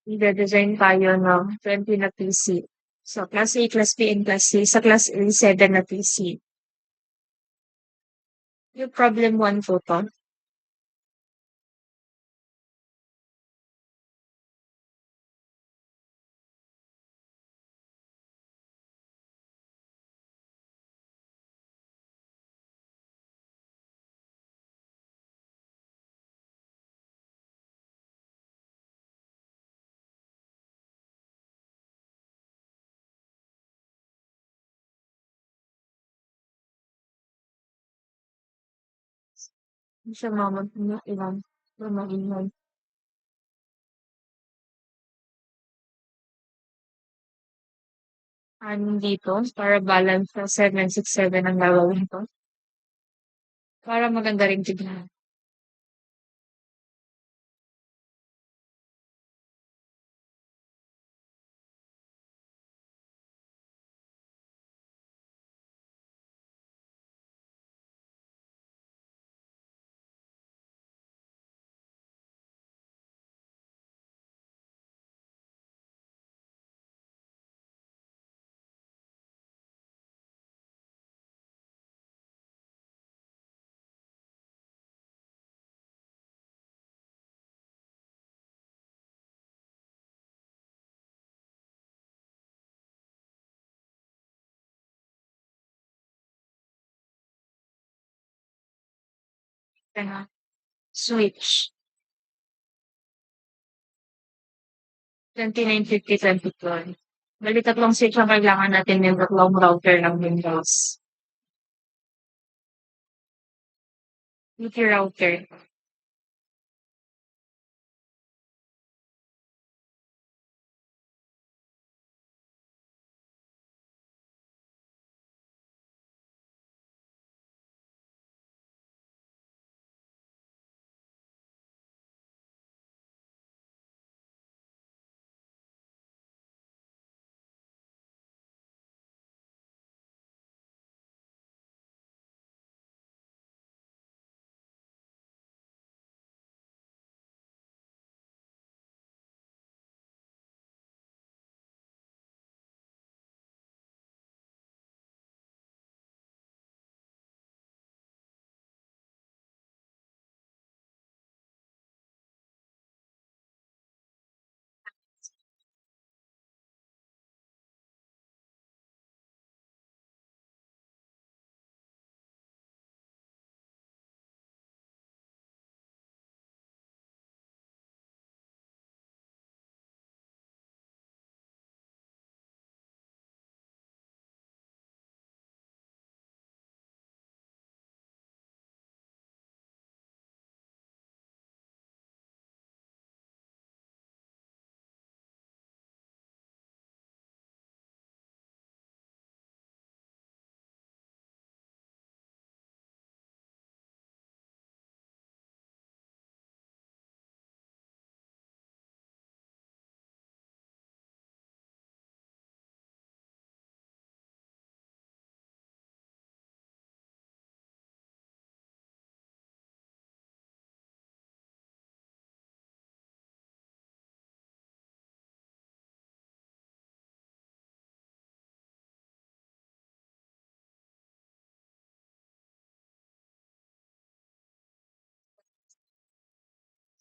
Magde-design tayo ng 20 na PC. So, Class A, Class B, and Class C. Sa Class A, 7 na PC. Yung problem 1 po to. Hindi siya mamag na ilang lumaingay. Dito, para balance sa 767 ang gagawin ko. Para maganda rin tignan. Kaya, switch. 2950, 2012. Bali, tatlong switch ang kailangan natin yung tatlong router ng Windows. Wiki router.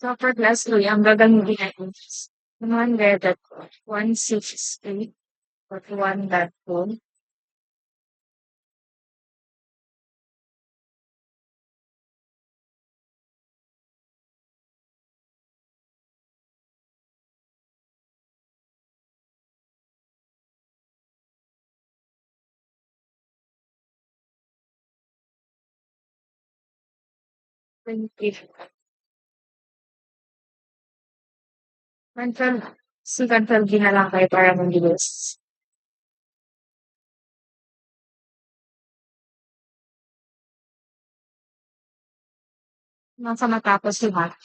So, for class 3, ang gagamitin natin is 100.168.1.2. Control, si Control V na lang kayo para mabilis. Nasa matapos si Mark.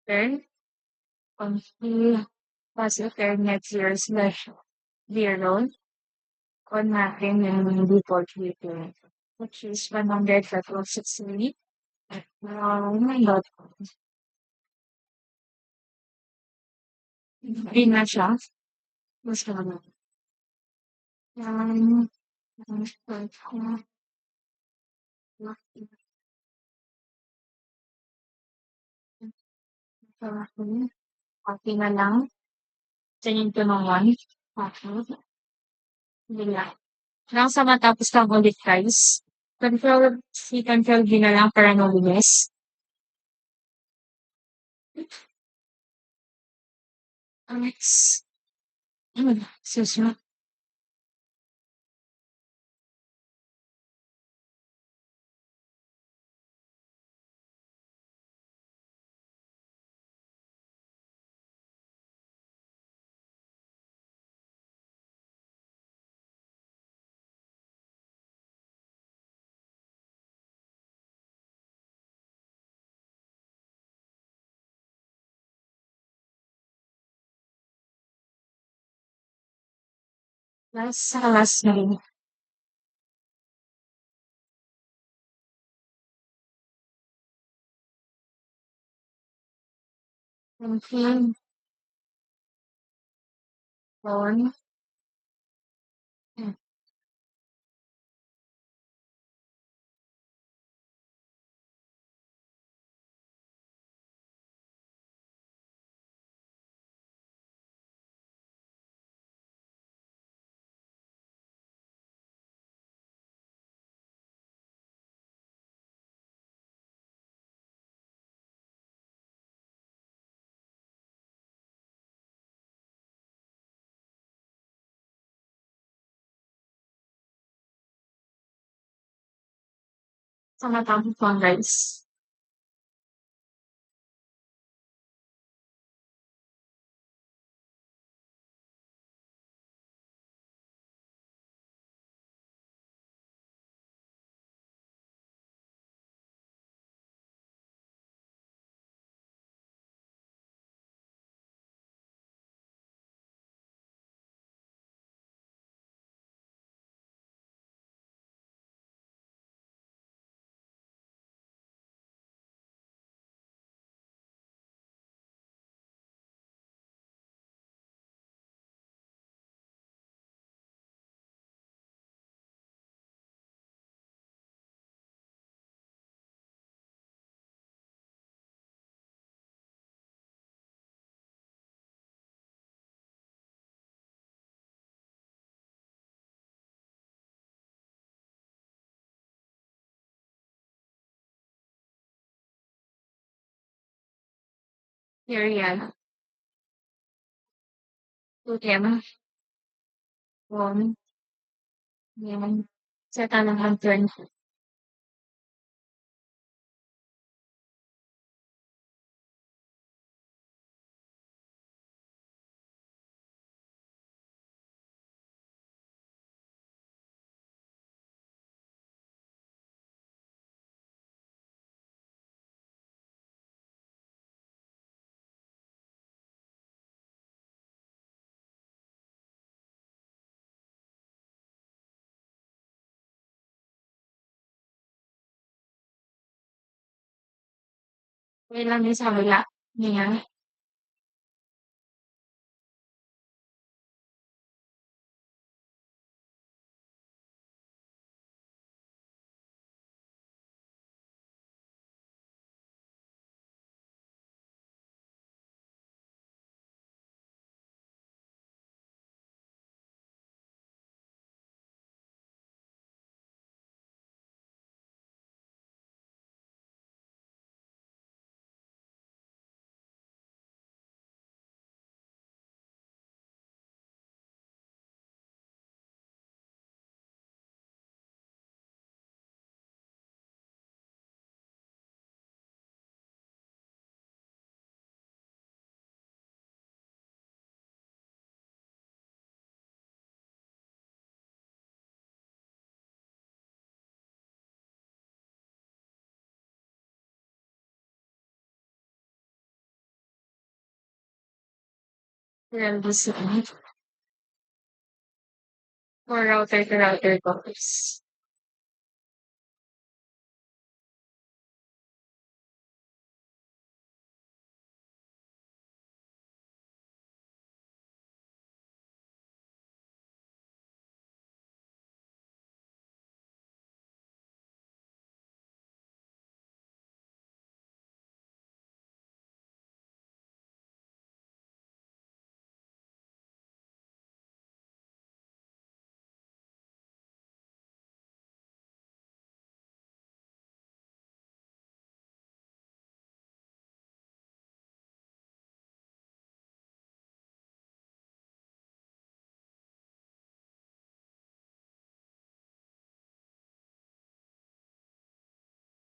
Turn on free positive net zero slash zero on natin yung default rating, which is 100.63. Oh my God. Hindi na siya. Mas ano. Um, copy na lang. Tingin ko naman. Okay. Hindi lang. Lang sa matapos lang ulit guys. Control V na lang para mabilis. Next. Susunod. Last na rin. Okay. On. Sa matapos lang guys. Period. 2M. On. Yan. Sa tanong ang turn. Wait lang din sa kabila. Yan. LDC or router to router calls.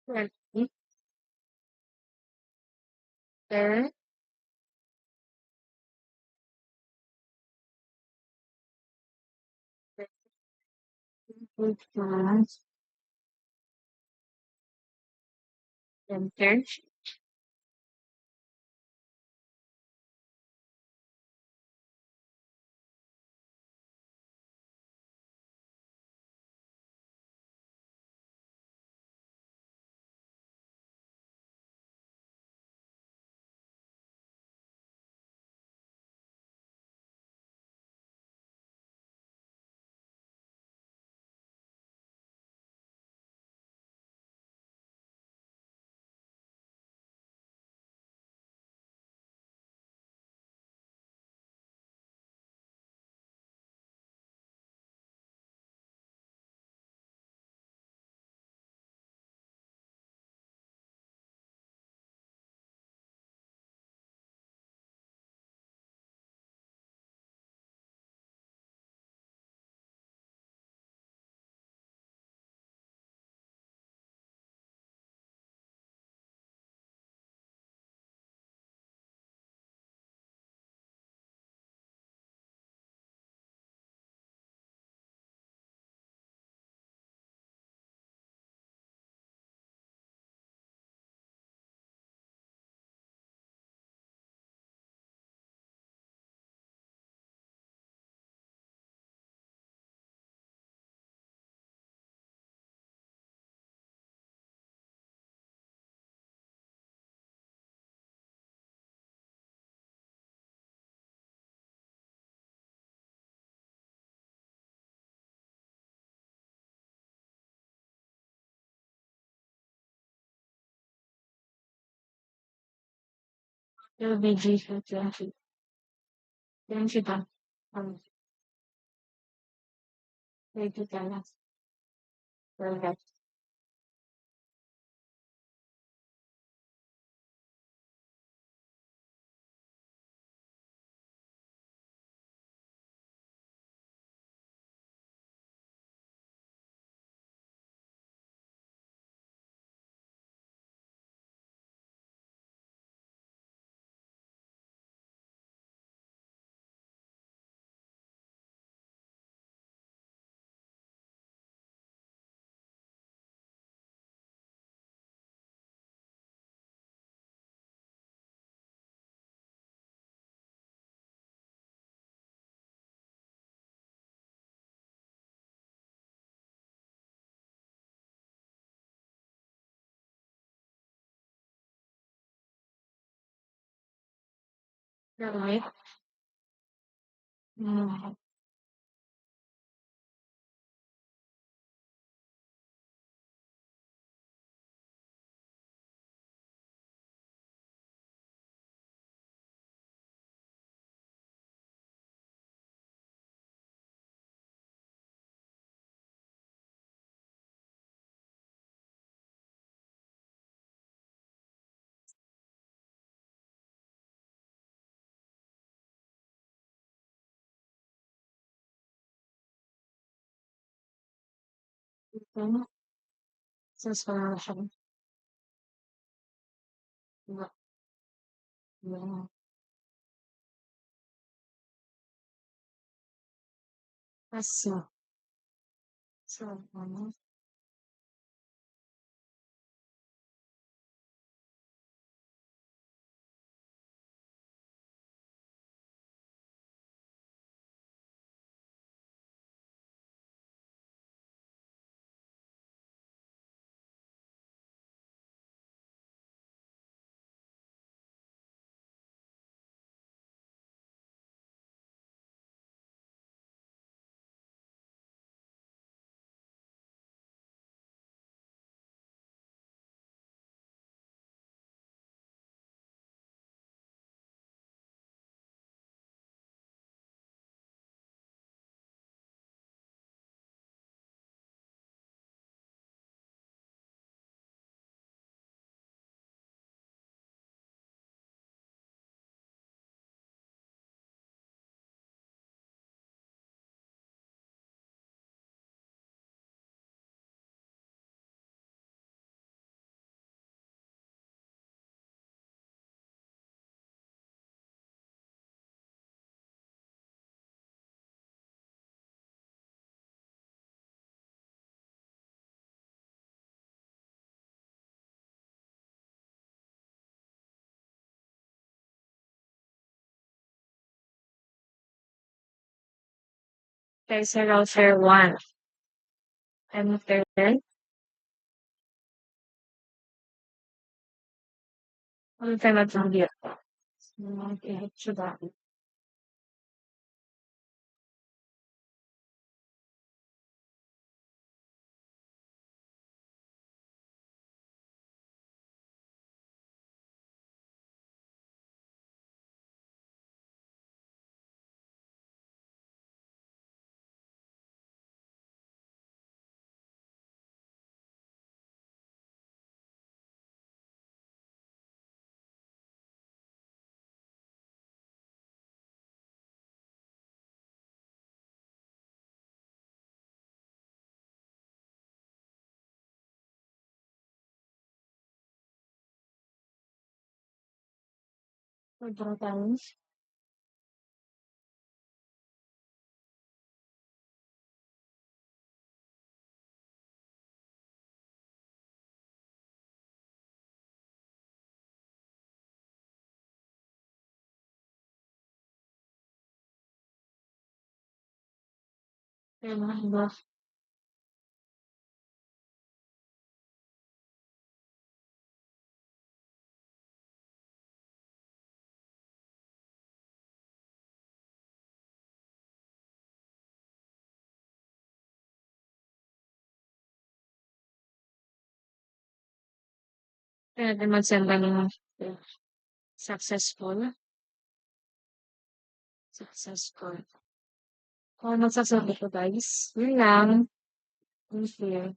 Router, enter, LBG 20. Yan siya. Wait ka lang. Perfect. Right. Mm. Okay. Suspension. Yeah. That's so funny. Tayo sa router 1. Enter. Ano tayo mag-compute? Okay, sobrang tamis. Kaya mga iba. Kaya natin mag-send ng successful. Successful. Kung magsasabit ko guys, yun lang. Thank you.